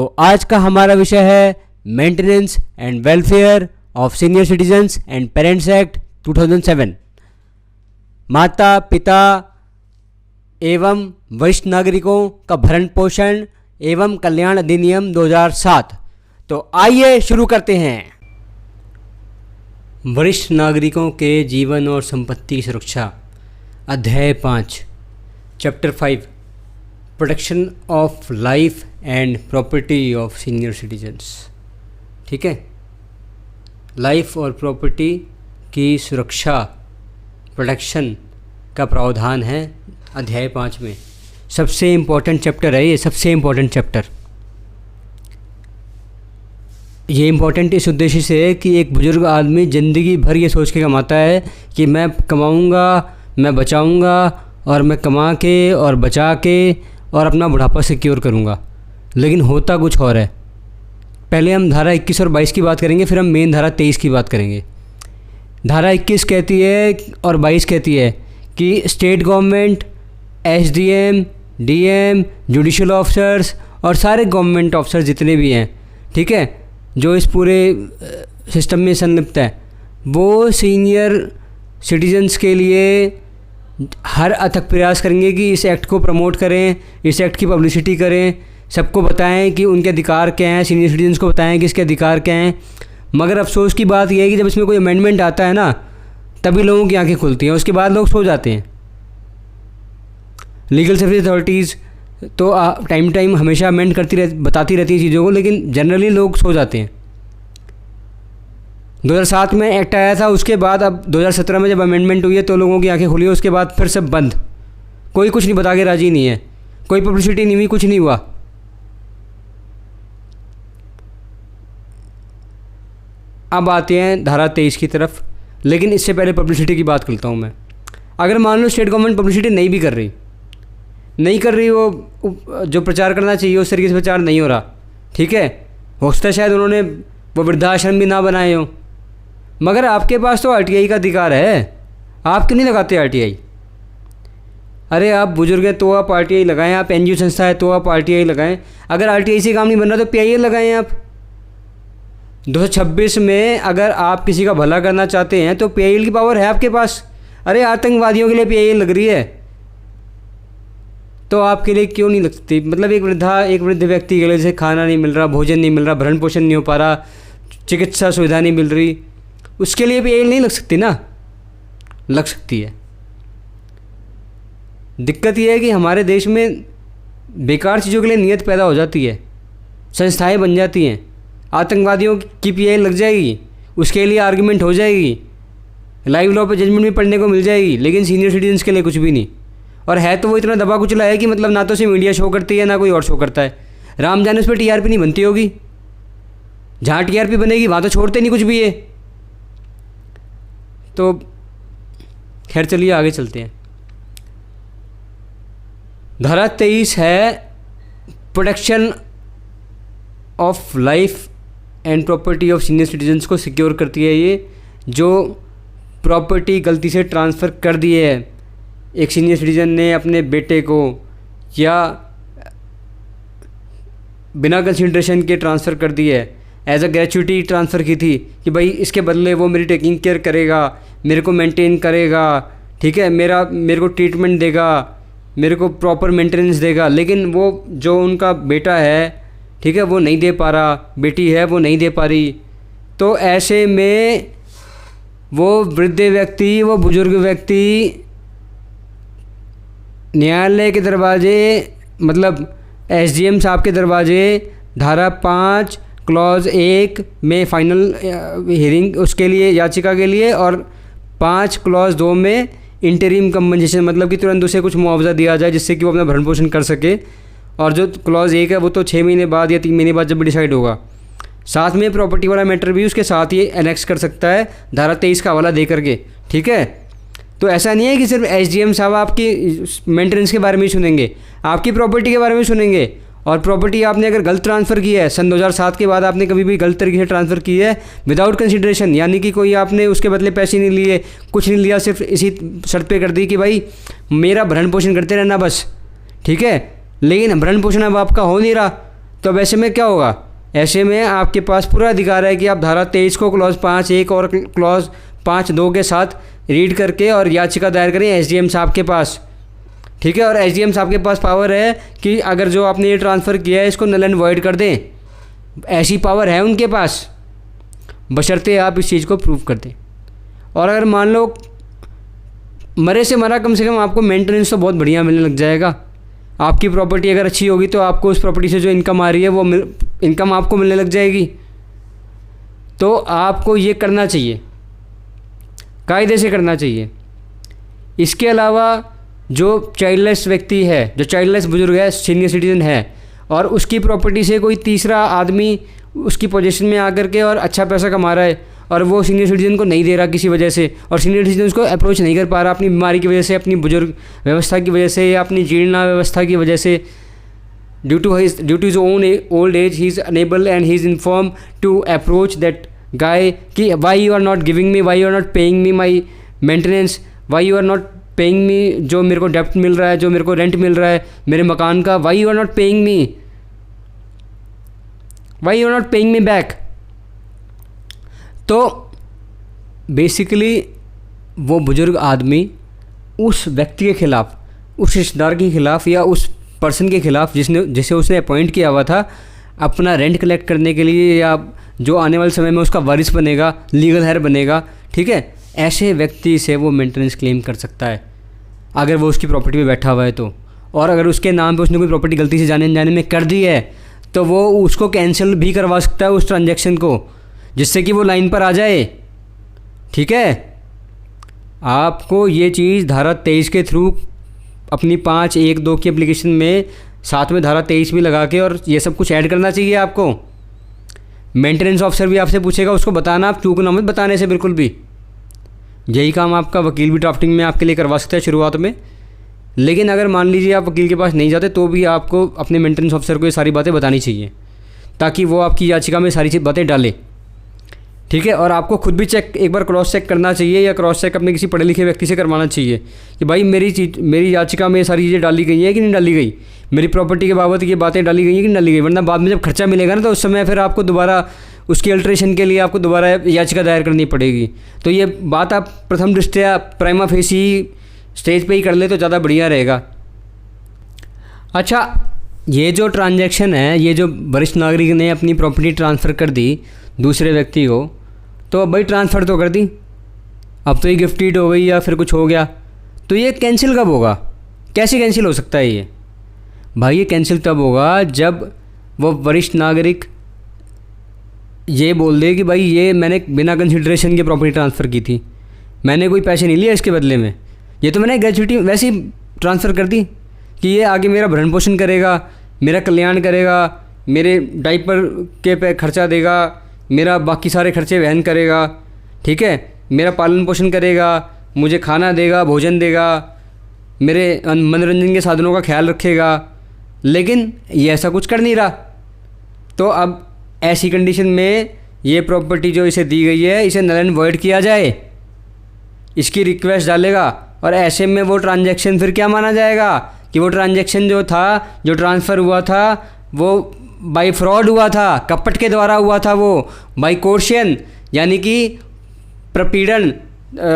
तो आज का हमारा विषय है maintenance and welfare of senior citizens and parents act 2007। माता पिता एवं वरिष्ठ नागरिकों का भरण पोषण एवं कल्याण अधिनियम 2007। तो आइए शुरू करते हैं। वरिष्ठ नागरिकों के जीवन और संपत्ति की सुरक्षा, अध्याय 5, chapter 5, protection of life and property of senior citizens. ठीक है, लाइफ और प्रॉपर्टी की सुरक्षा, प्रोटेक्शन का प्रावधान है अध्याय 5 में। सबसे इम्पोर्टेंट चैप्टर है ये, सबसे इम्पोर्टेंट चैप्टर। ये इम्पोर्टेंट इस उद्देश्य से है कि एक बुज़ुर्ग आदमी ज़िंदगी भर ये सोच के कमाता है कि मैं कमाऊँगा, मैं बचाऊँगा और मैं कमा के और बचा के और अपना बुढ़ापा सिक्योर करूँगा, लेकिन होता कुछ और है। पहले हम धारा 21 और 22 की बात करेंगे, फिर हम मेन धारा 23 की बात करेंगे। धारा 21 कहती है और 22 कहती है कि state government, SDM, DM, judicial officers और सारे गवर्नमेंट ऑफिसर्स जितने भी हैं, ठीक है, जो इस पूरे सिस्टम में संलिप्त है, वो सीनियर सिटीजन्स के लिए हर अथक प्रयास करेंगे कि इस एक्ट को प्रमोट करें, इस एक्ट की पब्लिसिटी करें, सबको बताएं कि उनके अधिकार क्या हैं, सीनियर सिटीजन्स को बताएं कि इसके अधिकार क्या हैं। मगर अफसोस की बात यह है कि जब इसमें कोई अमेंडमेंट आता है ना, तभी लोगों की आंखें खुलती हैं, उसके बाद लोग सो जाते हैं। लीगल सर्विस अथॉरिटीज़ तो टाइम हमेशा अमेंड बताती रहती है चीज़ों को, लेकिन जनरली लोग सो जाते हैं। 2007 में एक्ट आया था, उसके बाद अब 2017 में जब अमेंडमेंट हुई है तो लोगों की आंखें खुली है, उसके बाद फिर सब बंद। कोई कुछ नहीं बता के राजी नहीं है, कोई पब्लिसिटी नहीं हुई, कुछ नहीं हुआ। अब आते हैं धारा 23 की तरफ, लेकिन इससे पहले पब्लिसिटी की बात करता हूँ मैं। अगर मान लो स्टेट गवर्नमेंट पब्लिसिटी नहीं भी कर रही, वो जो प्रचार करना चाहिए उस तरीके से प्रचार नहीं हो रहा, ठीक है, हो सकता है शायद उन्होंने वो वृद्धाश्रम भी ना बनाए हों, मगर आपके पास तो आरटीआई का अधिकार है। आप क्यों नहीं लगाते आरटीआई? अरे आप बुजुर्ग हैं तो आप आरटीआई लगाएं, आप एनजीओ संस्था है तो आप आरटीआई लगाएं। अगर आरटीआई से काम नहीं बन रहा तो पीआईएल लगाएं आप। 226 में अगर आप किसी का भला करना चाहते हैं तो पीआईएल की पावर है आपके पास। अरे आतंकवादियों के लिए पीआईएल लग रही है, तो आपके लिए क्यों नहीं लग सकती? मतलब एक वृद्ध व्यक्ति के लिए जैसे खाना नहीं मिल रहा, भोजन नहीं मिल रहा, भरण पोषण नहीं हो पा रहा, चिकित्सा सुविधा नहीं मिल रही, उसके लिए पीआईएल नहीं लग सकती ना? लग सकती है। दिक्कत यह है कि हमारे देश में बेकार चीज़ों के लिए नियत पैदा हो जाती है, संस्थाएं बन जाती हैं, आतंकवादियों की पीआईएल लग जाएगी, उसके लिए आर्गुमेंट हो जाएगी, लाइव लॉ पे जजमेंट भी पढ़ने को मिल जाएगी, लेकिन सीनियर सिटीजन्स के लिए कुछ भी नहीं। और है तो वो इतना दबा कुचला है कि मतलब ना तो सिर्फ मीडिया शो करती है ना कोई और शो करता है। राम जाने उस पर टीआरपी नहीं बनती होगी, जहाँ टीआरपी बनेगी वहाँ तो छोड़ते नहीं कुछ भी ये। तो खैर चलिए आगे चलते हैं। धारा 23 है protection of life and property of senior citizens को सिक्योर करती है। ये जो प्रॉपर्टी गलती से ट्रांसफ़र कर दी है, एक सीनियर सिटीजन ने अपने बेटे को या बिना कंसिडरेशन के ट्रांसफ़र कर दी है, एज अ ग्रेचुइटी ट्रांसफ़र की थी कि भाई इसके बदले वो मेरी टेकिंग केयर करेगा, मेरे को मेंटेन करेगा, ठीक है, मेरे को ट्रीटमेंट देगा, मेरे को प्रॉपर मेंटेनेंस देगा, लेकिन वो जो उनका बेटा है, ठीक है, वो नहीं दे पा रहा, बेटी है वो नहीं दे पा रही। तो ऐसे में वो वृद्ध व्यक्ति, वो बुजुर्ग व्यक्ति न्यायालय के दरवाजे, मतलब एसडीएम साहब के दरवाजे, धारा 5 क्लॉज 1 में फाइनल हियरिंग उसके लिए, याचिका के लिए, और 5 क्लॉज 2 में इंटरिम कंपनसेशन, मतलब कि तुरंत उसे कुछ मुआवजा दिया जाए जिससे कि वो अपना भरण पोषण कर सके। और जो क्लॉज 1 है वो तो 6 महीने बाद या 3 महीने बाद जब भी डिसाइड होगा। साथ में प्रॉपर्टी वाला मैटर भी उसके साथ ही एनेक्स कर सकता है धारा 23 का हवाला दे करके, ठीक है। तो ऐसा नहीं है कि सिर्फ एसडीएम साहब आपकी मेंटेनेंस के बारे में ही सुनेंगे, आपकी प्रॉपर्टी के बारे में सुनेंगे। और प्रॉपर्टी आपने अगर गलत ट्रांसफ़र की है, सन 2007 के बाद आपने कभी भी गलत तरीके से ट्रांसफ़र की है विदाउट कंसिडरेशन, यानी कि कोई आपने उसके बदले पैसे नहीं लिए, कुछ नहीं लिया, सिर्फ इसी शर्त पे कर दी कि भाई मेरा भरण पोषण करते रहना बस, ठीक है, लेकिन भरण पोषण अब आपका हो नहीं रहा, तो अब ऐसे में क्या होगा, ऐसे में आपके पास पूरा अधिकार है कि आप धारा 23 को क्लॉज 5(1) और क्लॉज 5(2) के साथ रीड करके और याचिका दायर करें एसडीएम साहब के पास। ठीक है, और एसडीएम साहब के पास पावर है कि अगर जो आपने ये ट्रांसफ़र किया है इसको नल एंड वॉइड कर दें, ऐसी पावर है उनके पास, बशर्ते आप इस चीज़ को प्रूव कर दें। और अगर मान लो मरे से मरा, कम से कम आपको मेंटेनेंस तो बहुत बढ़िया मिलने लग जाएगा। आपकी प्रॉपर्टी अगर अच्छी होगी तो आपको उस प्रॉपर्टी से जो इनकम आ रही है वो इनकम आपको मिलने लग जाएगी। तो आपको ये करना चाहिए, कायदे से करना चाहिए। इसके अलावा जो चाइल्डलेस व्यक्ति है, जो चाइल्डलेस बुजुर्ग है, सीनियर सिटीज़न है, और उसकी प्रॉपर्टी से कोई तीसरा आदमी उसकी पोजीशन में आकर के और अच्छा पैसा कमा रहा है और वो सीनियर सिटीज़न को नहीं दे रहा किसी वजह से, और सीनियर सिटीज़न उसको अप्रोच नहीं कर पा रहा अपनी बीमारी की वजह से, अपनी बुजुर्ग व्यवस्था की वजह से, या अपनी जीर्णा व्यवस्था की वजह से, due to his own old age he is unable and he is inform to approach that guy कि why you are not giving me, why you are not paying me my maintenance, why you are not paying me, जो मेरे को डेप्ट मिल रहा है, जो मेरे को rent मिल रहा है मेरे मकान का, why you are not paying me, why you are not paying me back. तो बेसिकली वो बुज़ुर्ग आदमी उस व्यक्ति के ख़िलाफ़, उस रिश्तेदार के ख़िलाफ़ या उस पर्सन के ख़िलाफ़ जिसे उसने अपॉइंट किया हुआ था अपना रेंट कलेक्ट करने के लिए, या जो आने वाले समय में उसका वारिस बनेगा, लीगल हेयर बनेगा, ठीक है, ऐसे व्यक्ति से वो मेंटेनेंस क्लेम कर सकता है अगर वो उसकी प्रॉपर्टी पे बैठा हुआ है तो। और अगर उसके नाम पे उसने कोई प्रॉपर्टी गलती से जाने में कर दी है तो वो उसको कैंसिल भी करवा सकता है उस ट्रांजैक्शन को, जिससे कि वो लाइन पर आ जाए। ठीक है, आपको ये चीज़ धारा 23 के थ्रू अपनी 5(1)(2) की एप्लीकेशन में साथ में धारा 23 भी लगा के और ये सब कुछ ऐड करना चाहिए आपको। मेंटेनेंस ऑफिसर भी आपसे पूछेगा, उसको बताना, आप चूकना मत बताने से बिल्कुल भी। यही काम आपका वकील भी ड्राफ्टिंग में आपके लिए करवा सकता है शुरुआत में। लेकिन अगर मान लीजिए आप वकील के पास नहीं जाते तो भी आपको अपने मेंटेनेंस ऑफिसर को ये सारी बातें बतानी चाहिए ताकि वो आपकी याचिका में सारी बातें डाले। ठीक है, और आपको खुद भी चेक एक बार क्रॉस चेक करना चाहिए, या क्रॉस चेक अपने किसी पढ़े लिखे व्यक्ति से करवाना चाहिए कि भाई मेरी याचिका में सारी चीज़ें डाली गई हैं कि नहीं डाली गई, मेरी प्रॉपर्टी के बाबत ये बातें डाली गई हैं कि नहीं डाली गई। वरना बाद में जब खर्चा मिलेगा ना तो उस समय फिर आपको दोबारा उसकी अल्ट्रेशन के लिए आपको दोबारा याचिका दायर करनी पड़ेगी। तो ये बात आप प्रथम दृष्टया प्राइमा फेसी स्टेज पे ही कर ले तो ज़्यादा बढ़िया रहेगा। अच्छा, ये जो ट्रांजैक्शन है, ये जो वरिष्ठ नागरिक ने अपनी प्रॉपर्टी ट्रांसफ़र कर दी दूसरे व्यक्ति को, तो भाई ट्रांसफ़र तो कर दी, अब तो ये गिफ्ट डीड हो गई या फिर कुछ हो गया, तो ये कैंसिल कब होगा? कैसे कैंसिल हो सकता है ये? भाई ये कैंसिल तब होगा जब वो वरिष्ठ नागरिक ये बोल दे कि भाई ये मैंने बिना कंसिडरेशन के प्रॉपर्टी ट्रांसफ़र की थी, मैंने कोई पैसे नहीं लिया इसके बदले में, ये तो मैंने ग्रेचुइटी वैसे ही ट्रांसफ़र कर दी कि ये आगे मेरा भरण पोषण करेगा, मेरा कल्याण करेगा, मेरे डाइपर के पे खर्चा देगा, मेरा बाकी सारे खर्चे वहन करेगा, ठीक है, मेरा पालन पोषण करेगा, मुझे खाना देगा, भोजन देगा, मेरे मनोरंजन के साधनों का ख्याल रखेगा। लेकिन ये ऐसा कुछ कर नहीं रहा। तो अब ऐसी कंडीशन में ये प्रॉपर्टी जो इसे दी गई है इसे नल एंड वॉइड किया जाए, इसकी रिक्वेस्ट डालेगा। और ऐसे में वो ट्रांजैक्शन फिर क्या माना जाएगा कि वो ट्रांजैक्शन जो था, जो ट्रांसफ़र हुआ था, वो बाय फ्रॉड हुआ था, कपट के द्वारा हुआ था, वो बाय कोर्शन यानी कि प्रपीड़न,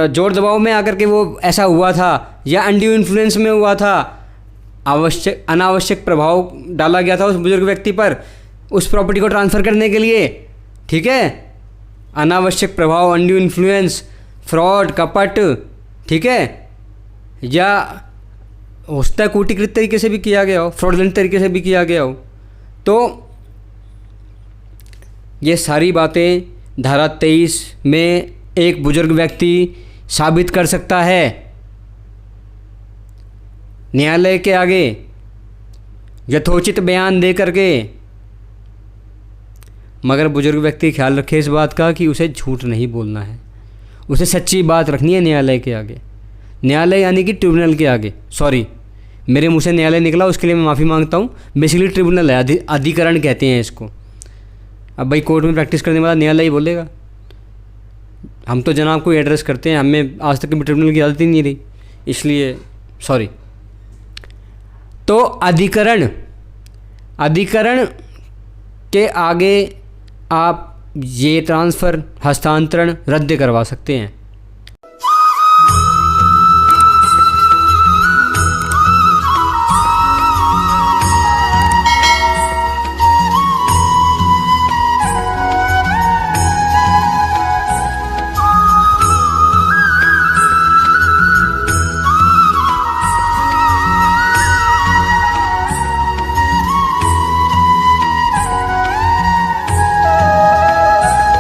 जोर दबाव में आकर के वो ऐसा हुआ था, या अनड्यू इन्फ्लुएंस में हुआ था, अनावश्यक प्रभाव डाला गया था उस बुजुर्ग व्यक्ति पर उस प्रॉपर्टी को ट्रांसफ़र करने के लिए। ठीक है, अनावश्यक प्रभाव, अनड्यू इन्फ्लुएंस, फ्रॉड, कपट, ठीक है, या हो सकता है कूटीकृत तरीके से भी किया गया हो, फ्रॉडलेंट तरीके से भी किया गया हो। तो ये सारी बातें धारा 23 में एक बुजुर्ग व्यक्ति साबित कर सकता है न्यायालय के आगे यथोचित बयान दे करके। मगर बुजुर्ग व्यक्ति ख्याल रखे इस बात का कि उसे झूठ नहीं बोलना है, उसे सच्ची बात रखनी है न्यायालय के आगे। न्यायालय यानी कि ट्रिब्यूनल के आगे, सॉरी मेरे मुंह से न्यायालय निकला उसके लिए मैं माफ़ी मांगता हूँ। बेसिकली ट्रिब्यूनल है, अधिकरण कहते हैं इसको। अब भाई कोर्ट में प्रैक्टिस करने वाला न्यायालय ही बोलेगा, हम तो जनाब को एड्रेस करते हैं, हमें आज तक ट्रिब्यूनल की आदत ही नहीं रही, इसलिए सॉरी। तो अधिकरण के आगे आप ये ट्रांसफ़र हस्तांतरण रद्द करवा सकते हैं।